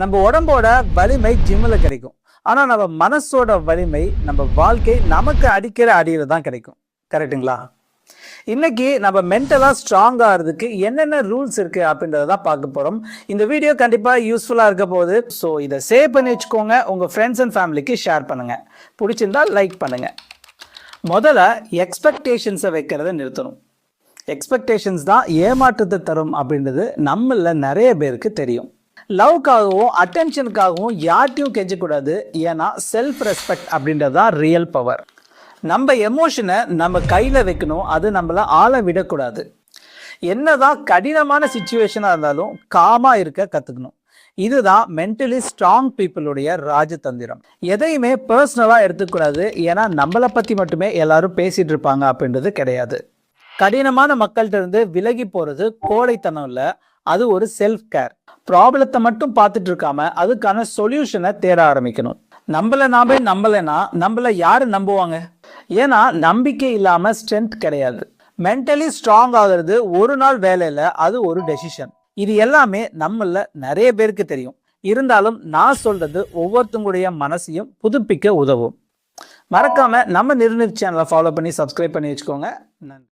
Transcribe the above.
நம்ம உடம்போட வலிமை ஜிம்மில் கிடைக்கும். ஆனால் நம்ம மனசோட வலிமை நம்ம வாழ்க்கை நமக்கு அடிக்கிற அடியில் தான் கிடைக்கும். கரெக்டுங்களா? இன்னைக்கு நம்ம மென்டலாக ஸ்ட்ராங் ஆகிறதுக்கு என்னென்ன ரூல்ஸ் இருக்கு அப்படின்றத தான் பார்க்க போகிறோம். இந்த வீடியோ கண்டிப்பாக யூஸ்ஃபுல்லாக இருக்க போகுது. ஸோ இதை சேவ் பண்ணி வச்சுக்கோங்க. உங்கள் ஃப்ரெண்ட்ஸ் அண்ட் ஃபேமிலிக்கு ஷேர் பண்ணுங்கள். பிடிச்சிருந்தா லைக் பண்ணுங்கள். முதல்ல எக்ஸ்பெக்டேஷன்ஸை வைக்கிறத நிறுத்தணும். எக்ஸ்பெக்டேஷன்ஸ் தான் ஏமாற்றத்தை தரும் அப்படின்றது நம்மள நிறைய பேருக்கு தெரியும். லவ்க்காகவும் அட்டென்ஷனுக்காகவும் யார்ட்டையும் கெஞ்சக்கூடாது. ஏன்னா செல்ஃப் ரெஸ்பெக்ட் அப்படின்றது தான் ரியல் பவர். நம்ம எமோஷனை நம்ம கையில் வைக்கணும். அது நம்மள ஆள விடக்கூடாது. என்னதான் கடினமான சிச்சுவேஷனாக இருந்தாலும் காமாக இருக்க கற்றுக்கணும். இதுதான் மென்டலி ஸ்ட்ராங் பீப்புளுடைய ராஜதந்திரம். எதையுமே பர்சனலாக எடுத்துக்கூடாது. ஏன்னா நம்மளை பற்றி மட்டுமே எல்லாரும் பேசிகிட்டு இருப்பாங்க அப்படின்றது கிடையாது. கடினமான மக்கள்கிட்ட இருந்து விலகி போகிறது கோழைத்தனம் இல்லை, அது ஒரு செல்ஃப் கேர். ப்ராப்ளத்தை மட்டும் பார்த்துட்டு இருக்காம அதுக்கான சொல்யூஷனை தேட ஆரம்பிக்கணும். நாமே நம்பலைன்னா நம்மளை யாரு நம்புவாங்க? ஏன்னா நம்பிக்கை இல்லாம ஸ்ட்ரென்த் கிடையாது. மென்டலி ஸ்ட்ராங் ஆகிறது ஒரு நாள் வேலையில, அது ஒரு டெசிஷன். இது எல்லாமே நம்மள நிறைய பேருக்கு தெரியும். இருந்தாலும் நான் சொல்றது ஒவ்வொருத்தங்களுடைய மனசையும் புதுப்பிக்க உதவும். மறக்காம நம்ம நிர்ணய சேனலை ஃபாலோ பண்ணி சப்ஸ்கிரைப் பண்ணி வச்சுக்கோங்க. நன்றி.